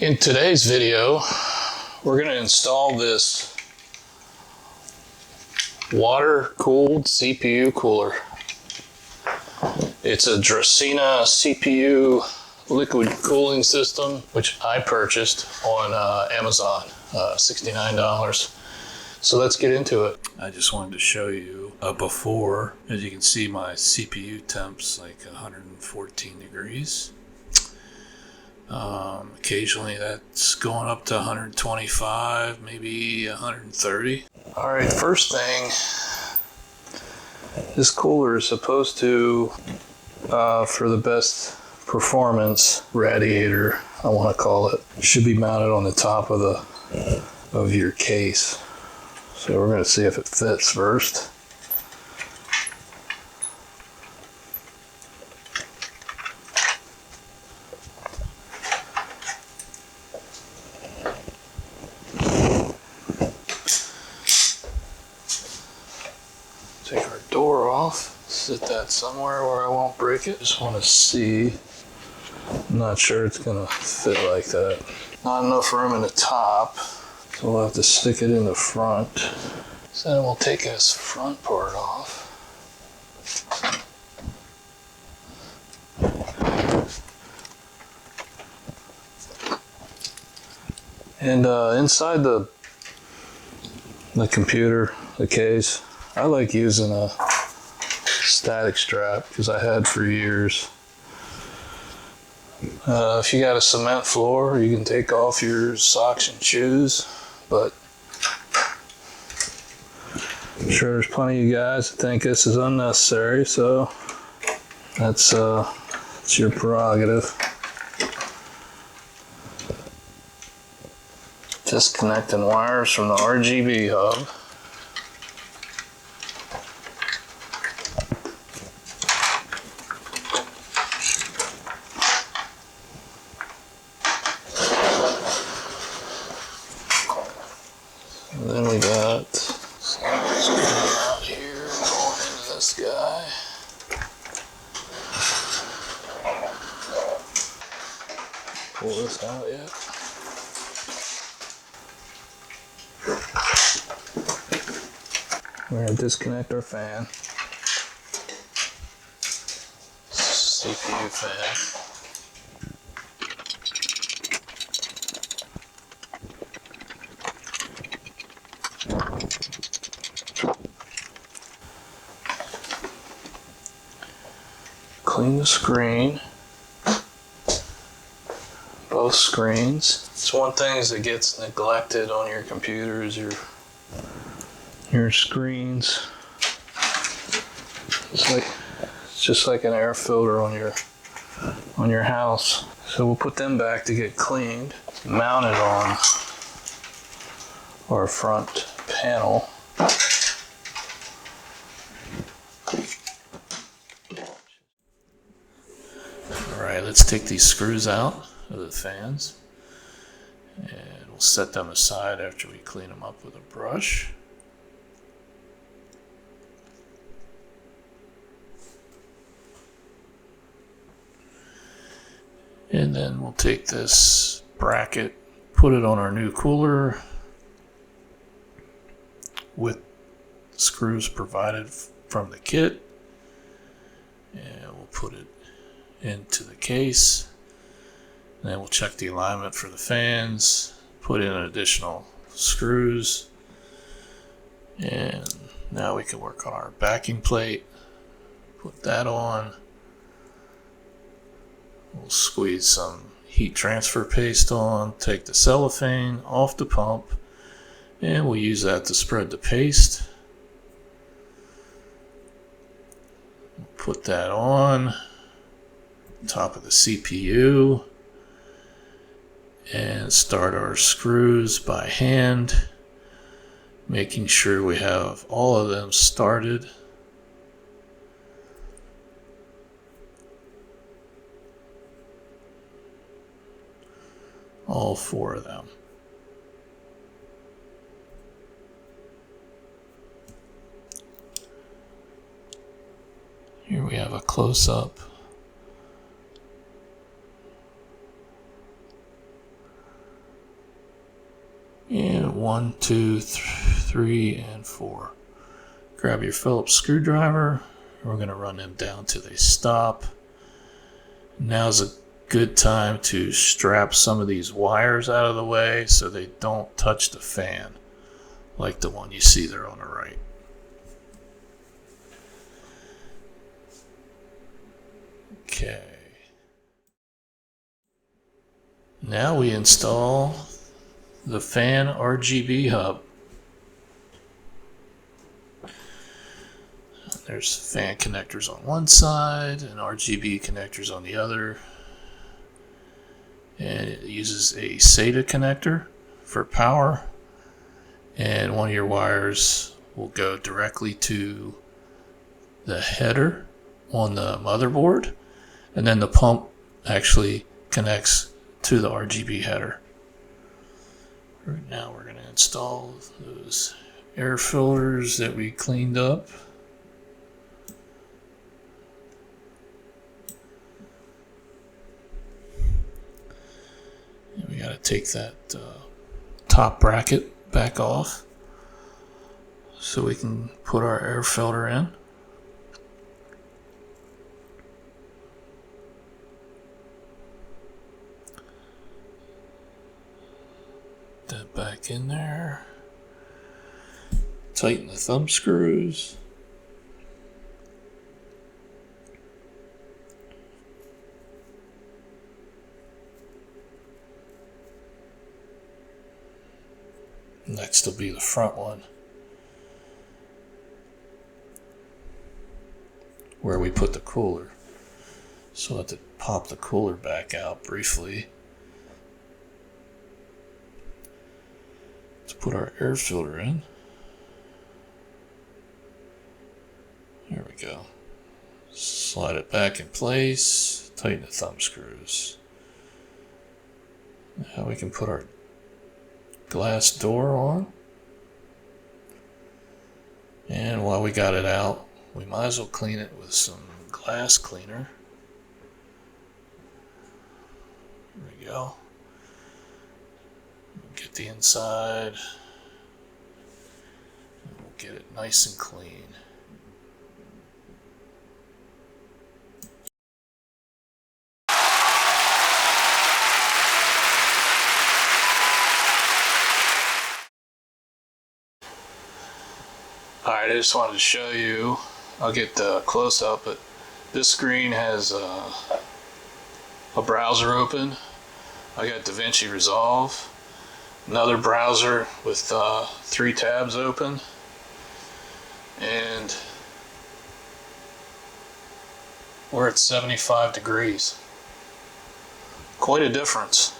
In today's video, we're going to install this water-cooled CPU cooler. It's a Dracaena CPU liquid cooling system, which I purchased on Amazon, $69. So let's get into it. I just wanted to show you a before. As you can see, my CPU temp's like 114 degrees. Occasionally that's going up to 125, maybe 130. All right, first thing, this cooler is supposed to, for the best performance, radiator, I want to call it, should be mounted on the top of your case. So we're going to see if it fits first. Take our door off, sit that somewhere where I won't break it. Just want to see. I'm not sure it's going to fit like that. Not enough room in the top, so we'll have to stick it in the front. So then we'll take this front part off. And inside the computer, the case, I like using a static strap because I had for years. If you got a cement floor, you can take off your socks and shoes, but I'm sure there's plenty of you guys that think this is unnecessary, so that's your prerogative. Disconnecting wires from the RGB hub. And then we got some out here going into this guy. Pull this out yet. We're going to disconnect our fan. CPU fan. Clean the screen. Both screens. It's one thing that gets neglected on your computers, your screens. It's just like an air filter on your house. So we'll put them back to get cleaned. Mount it on our front panel. Alright, let's take these screws out of the fans and we'll set them aside after we clean them up with a brush. And then we'll take this bracket, put it on our new cooler with screws provided from the kit, and we'll put it into the case. And then we'll check the alignment for the fans, put in additional screws, and now we can work on our backing plate. Put that on. We'll squeeze some heat transfer paste on, take the cellophane off the pump, and we'll use that to spread the paste. Put that on top of the CPU and start our screws by hand, making sure we have all of them started. All four of them. Here we have a close-up And 1, 2, 3, and 4. Grab your Phillips screwdriver. We're going to run them down till they stop. Now's a good time to strap some of these wires out of the way so they don't touch the fan, like the one you see there on the right. Okay. Now we install the fan RGB hub. There's fan connectors on one side and RGB connectors on the other. And it uses a SATA connector for power. And one of your wires will go directly to the header on the motherboard. And then the pump actually connects to the RGB header. Right now we're going to install those air filters that we cleaned up. And we got to take that top bracket back off so we can put our air filter in. That back in there. Tighten the thumb screws. Next will be the front one, where we put the cooler. So I have to pop the cooler back out briefly. Let's put our air filter in. There we go. Slide it back in place, tighten the thumb screws. Now we can put our glass door on. And while we got it out, we might as well clean it with some glass cleaner. There we go. Get the inside. And we'll get it nice and clean. Alright, I just wanted to show you, I'll get the close up, but this screen has a browser open. I got DaVinci Resolve, another browser with 3 tabs open, and we're at 75 degrees. Quite a difference.